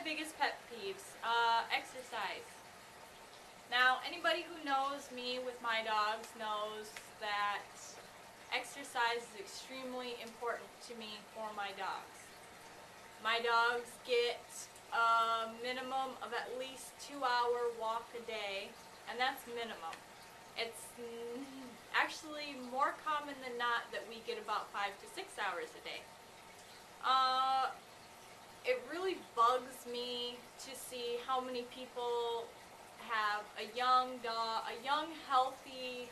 biggest pet peeves. Exercise. Now, anybody who knows me with my dogs knows that exercise is extremely important to me for my dogs. My dogs get a minimum of at least 2-hour walk a day, and that's minimum. It's actually more common than not that we get about 5 to 6 hours a day. It really bugs me to see how many people have a young dog, a young, healthy,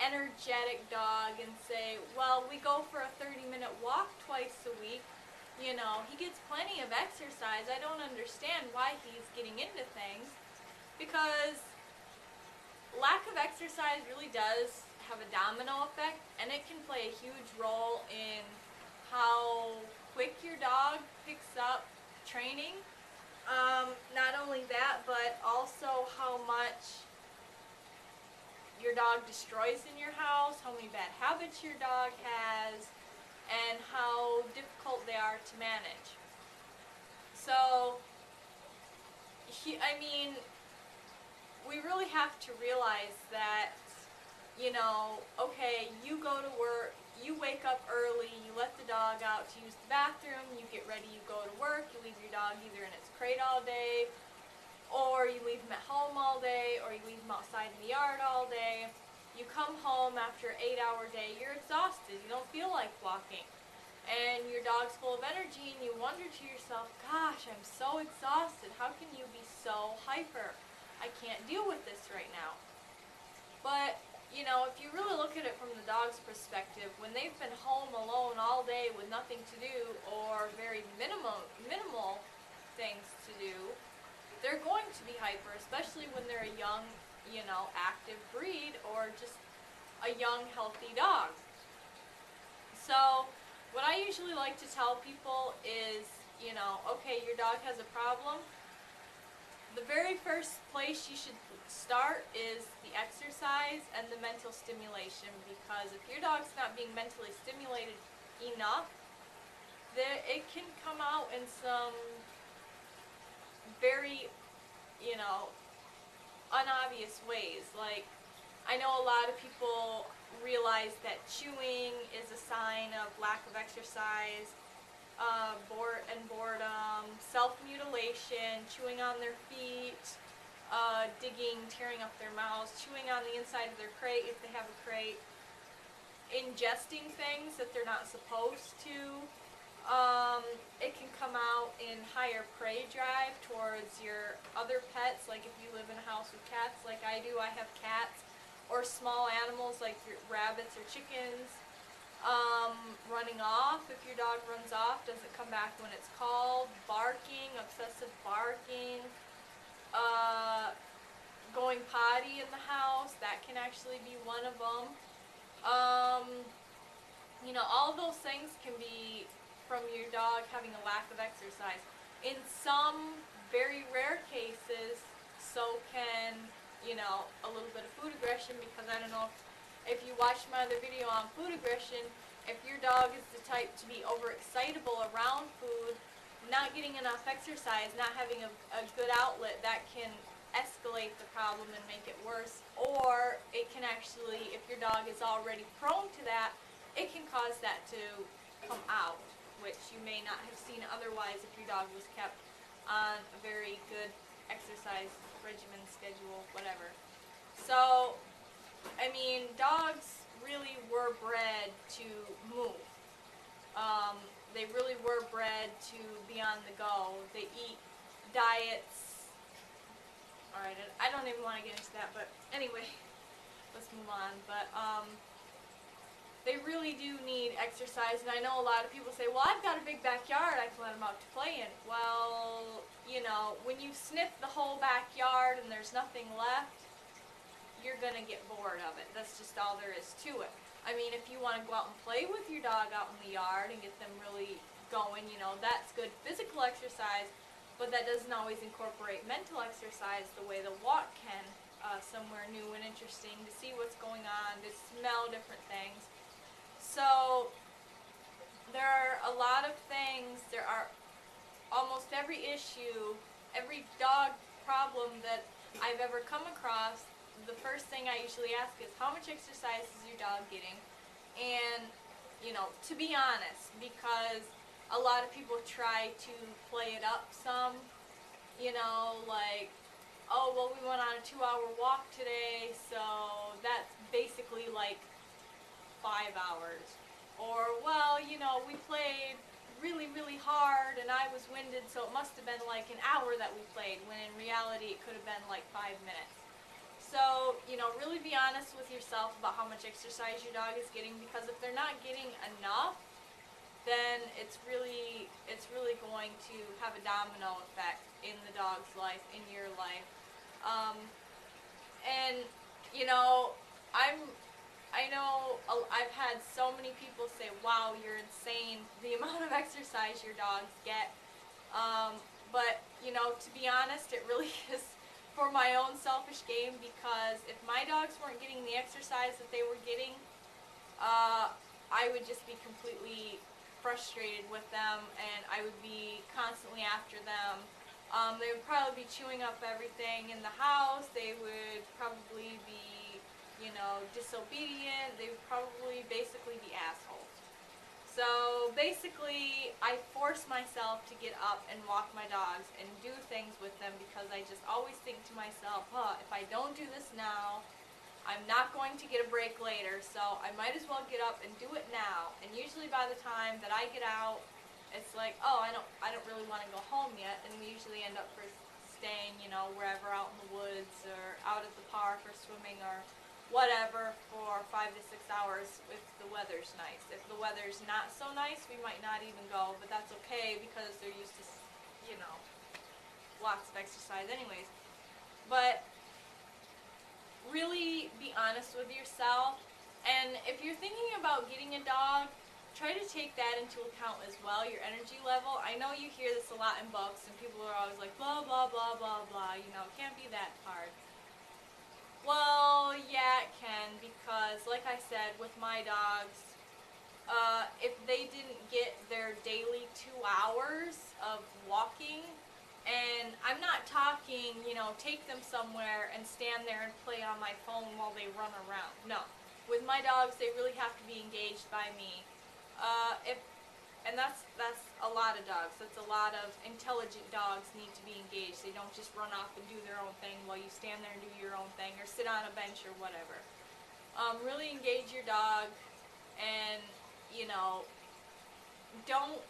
energetic dog, and say, well, we go for a 30-minute walk twice a week. You know, he gets plenty of exercise. I don't understand why he's getting into things, because lack of exercise really does have a domino effect, and it can play a huge role in how quick your dog picks up training. Not only that, but also how much your dog destroys in your house, how many bad habits your dog has, and how difficult they are to manage. So, we really have to realize that, okay, you go to work, you wake up early, you let the dog out to use the bathroom, you get ready, you go to work, you leave your dog either in its crate all day, or you leave him at home all day, or you leave him outside in the yard all day. You come home after an 8-hour day, you're exhausted, you don't feel like walking, and your dog's full of energy, and you wonder to yourself, gosh, I'm so exhausted, how can you be so hyper? I can't deal with this right now. But, if you really look at it from the dog's perspective, when they've been home alone all day with nothing to do, or very minimal things to do, they're going to be hyper, especially when they're a young, active breed, or just a young, healthy dog. So, what I usually like to tell people is, okay, your dog has a problem. The very first place you should start is the exercise and the mental stimulation, because if your dog's not being mentally stimulated enough, it can come out in some very, unobvious ways. Like, I know a lot of people realize that chewing is a sign of lack of exercise, boredom, self-mutilation, chewing on their feet, digging, tearing up their mouths, chewing on the inside of their crate if they have a crate, ingesting things that they're not supposed to. It can come out in higher prey drive towards your other pets, like if you live in a house with cats like I do, I have cats, or small animals like your rabbits or chickens. Running off, if your dog runs off, doesn't come back when it's called, barking, excessive barking, going potty in the house, that can actually be one of them. All of those things can be from your dog having a lack of exercise. In some very rare cases, so can, a little bit of food aggression, because I don't know if you watched my other video on food aggression, if your dog is the type to be overexcitable around food, not getting enough exercise, not having a good outlet, that can escalate the problem and make it worse. Or it can actually, if your dog is already prone to that, it can cause that to come out, which you may not have seen otherwise if your dog was kept on a very good exercise regimen, schedule, whatever. So, dogs really were bred to move. They really were bred to be on the go. They eat diets. Alright, I don't even want to get into that, but anyway, let's move on. But, they really do need exercise, and I know a lot of people say, well, I've got a big backyard, I can let them out to play in. Well, when you sniff the whole backyard and there's nothing left, you're going to get bored of it. That's just all there is to it. If you want to go out and play with your dog out in the yard and get them really going, that's good physical exercise, but that doesn't always incorporate mental exercise the way the walk can. Somewhere new and interesting, to see what's going on, to smell different things. So there are a lot of things, there are almost every issue, every dog problem that I've ever come across, the first thing I usually ask is, how much exercise is your dog getting? And, to be honest, because a lot of people try to play it up some, like, oh, well, we went on a 2-hour walk today, so that's basically like 5 hours. Or, well, we played really, really hard and I was winded, so it must have been like an hour that we played, when in reality it could have been like 5 minutes. So, really be honest with yourself about how much exercise your dog is getting, because if they're not getting enough, then it's really going to have a domino effect in the dog's life, in your life. And, I know I've had so many people say, wow, you're insane, the amount of exercise your dogs get. But, to be honest, it really is for my own selfish gain, because if my dogs weren't getting the exercise that they were getting, I would just be completely frustrated with them, and I would be constantly after them. They would probably be chewing up everything in the house. They would probably be, disobedient. They would probably basically be assholes. So basically, I force myself to get up and walk my dogs and do things with them, because I just always think to myself, if I don't do this now, I'm not going to get a break later, so I might as well get up and do it now. And usually by the time that I get out, it's like, oh, I don't really want to go home yet, and we usually end up staying, wherever out in the woods or out at the park or swimming or whatever for 5 to 6 hours if the weather's nice. If the weather's not so nice, we might not even go, but that's okay, because they're used to, lots of exercise anyways. But really be honest with yourself, and if you're thinking about getting a dog, try to take that into account as well, your energy level. I know you hear this a lot in books, and people are always like, blah, blah, blah, blah, blah, it can't be that hard. Well, yeah, it can, because like I said, with my dogs, if they didn't get their daily 2 hours of walking, and I'm not talking, take them somewhere and stand there and play on my phone while they run around. No. With my dogs, they really have to be engaged by me. And that's a lot of dogs. That's a lot of intelligent dogs need to be engaged. They don't just run off and do their own thing while you stand there and do your own thing, or sit on a bench or whatever. Really engage your dog, and, don't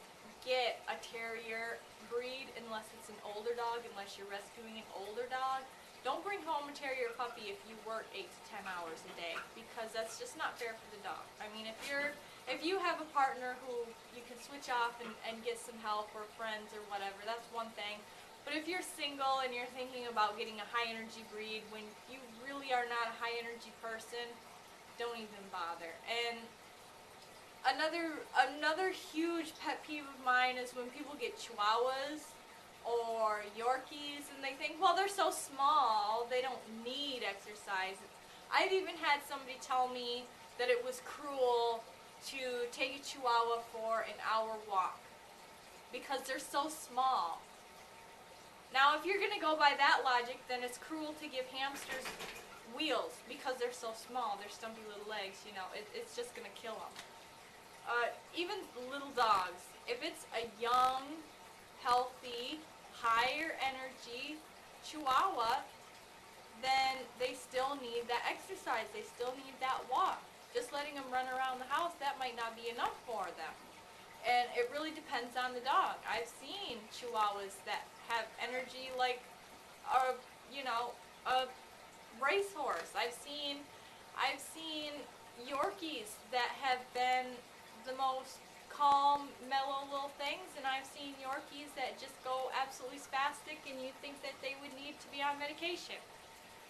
get a terrier breed unless it's an older dog, unless you're rescuing an older dog. Don't bring home a terrier puppy if you work 8 to 10 hours a day, because that's just not fair for the dog. I mean, if you have a partner who you can switch off and get some help, or friends or whatever, that's one thing. But if you're single and you're thinking about getting a high energy breed when you really are not a high energy person, don't even bother. And another huge pet peeve of mine is when people get Chihuahuas or Yorkies and they think, well, they're so small, they don't need exercise. I've even had somebody tell me that it was cruel to take a Chihuahua for an hour walk because they're so small. Now, if you're going to go by that logic, then it's cruel to give hamsters wheels because they're so small, their stumpy little legs, it's just going to kill them. Even little dogs, if it's a young, healthy, higher energy Chihuahua, then they still need that exercise, they still need that walk. Just letting them run around the house, that might not be enough for them. And it really depends on the dog. I've seen Chihuahuas that have energy like a racehorse. I've seen Yorkies that have been the most calm, mellow little things, and I've seen Yorkies that just go absolutely spastic and you think that they would need to be on medication.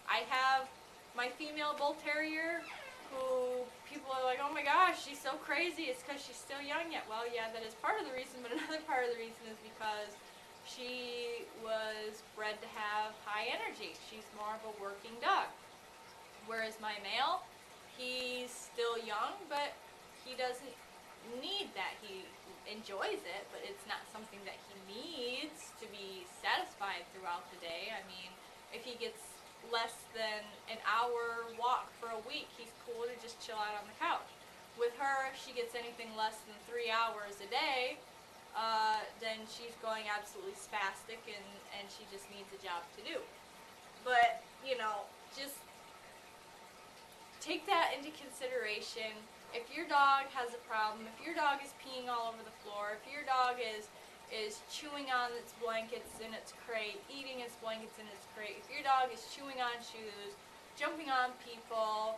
I have my female bull terrier who people are like, oh my gosh, she's so crazy, it's because she's still young yet. Well, yeah, that is part of the reason, but another part of the reason is because she was bred to have high energy. She's more of a working dog. Whereas my male, he's still young, but he doesn't need that. He enjoys it, but it's not something that he needs to be satisfied throughout the day. I mean, if he gets less than an hour walk for a week, he's cool to just chill out on the couch. With her, if she gets anything less than 3 hours a day, then she's going absolutely spastic, and she just needs a job to do. But, you know, just take that into consideration. If your dog has a problem, if your dog is peeing all over the floor, if your dog is chewing on its blankets in its crate, eating its blankets in its crate, if your dog is chewing on shoes, jumping on people,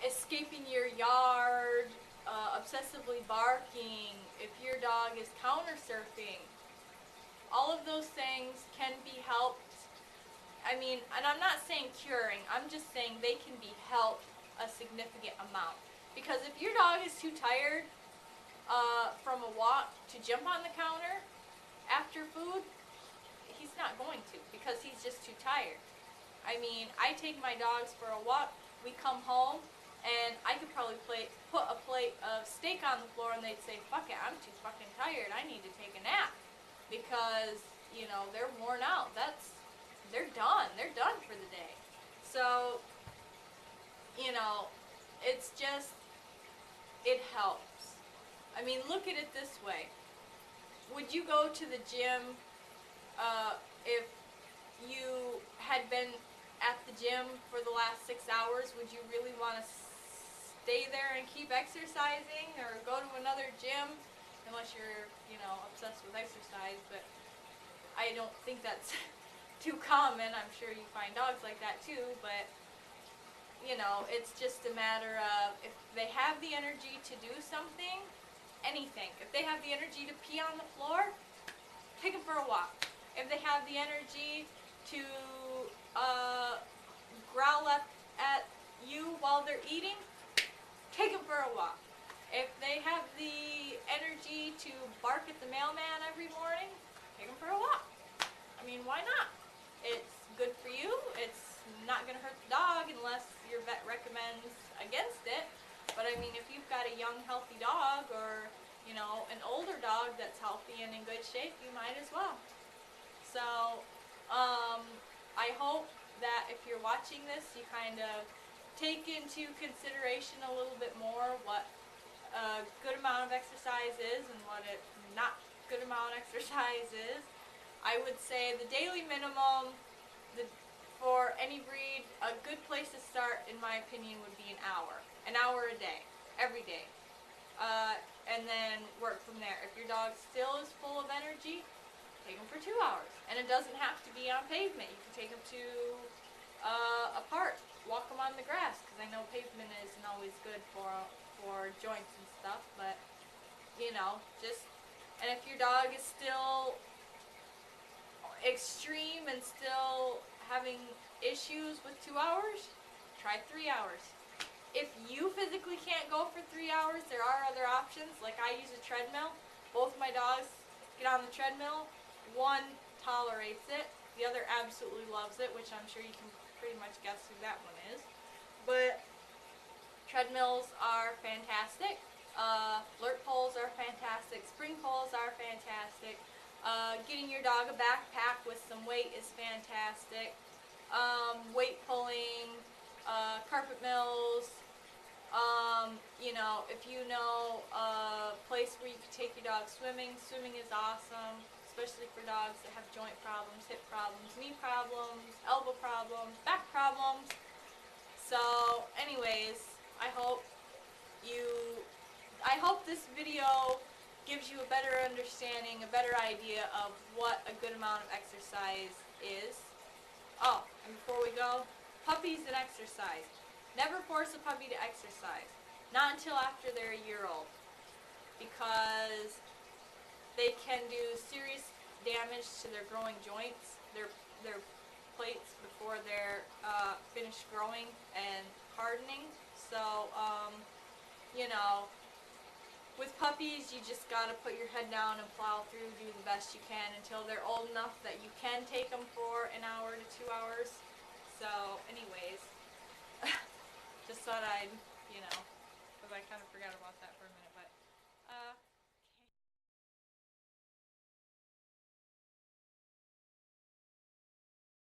escaping your yard, obsessively barking, if your dog is counter surfing, all of those things can be helped. I mean, and I'm not saying curing, I'm just saying they can be helped a significant amount. Because if your dog is too tired from a walk to jump on the counter after food, he's not going to, because he's just too tired. I mean, I take my dogs for a walk, we come home, and I could probably put a plate of steak on the floor, and they'd say, fuck it, I'm too fucking tired, I need to take a nap. Because, you know, they're worn out. They're done for the day. So, you know, it's just, it helps. I mean, look at it this way. Would you go to the gym if you had been at the gym for the last 6 hours? Would you really want to stay there and keep exercising, or go to another gym? Unless you're, you know, obsessed with exercise, but I don't think that's too common. I'm sure you find dogs like that too, but, you know, it's just a matter of, if they have the energy to do something, anything. If they have the energy to pee on the floor, take them for a walk. If they have the energy to growl at you while they're eating, take them for a walk. If they have the energy to bark at the mailman every morning, take them for a walk. I mean, why not? It's good for you. It's not going to hurt the dog unless your vet recommends against it. But I mean, if you've got a young, healthy dog, or, you know, an older dog that's healthy and in good shape, you might as well. So, I hope that if you're watching this, you kind of take into consideration a little bit more what a good amount of exercise is and what a not good amount of exercise is. I would say the daily minimum for any breed, a good place to start, in my opinion, would be an hour a day, every day, and then work from there. If your dog still is full of energy, take them for 2 hours, and it doesn't have to be on pavement. You can take them to a park, walk them on the grass, because I know pavement isn't always good for joints and stuff, but, you know, just, and if your dog is still extreme and still having issues with 2 hours, try 3 hours. If you physically can't go for 3 hours, there are other options. Like, I use a treadmill. Both my dogs get on the treadmill. One tolerates it, the other absolutely loves it, which I'm sure you can pretty much guess who that one is. But treadmills are fantastic. Flirt poles are fantastic. Spring poles are fantastic. Getting your dog a backpack with some weight is fantastic. Weight pulling, carpet mills. You know, if you know a place where you can take your dog swimming, swimming is awesome, especially for dogs that have joint problems, hip problems, knee problems, elbow problems, back problems. So, anyways, I hope this video gives you a better understanding, a better idea of what a good amount of exercise is. Oh, and before we go, puppies and exercise. Never force a puppy to exercise. Not until after they're a year old. Because they can do serious damage to their growing joints, their plates, before they're finished growing and hardening. So, you know, with puppies, you just gotta put your head down and plow through, do the best you can until they're old enough that you can take them for an hour to 2 hours. So, anyways, just thought I'd, you know,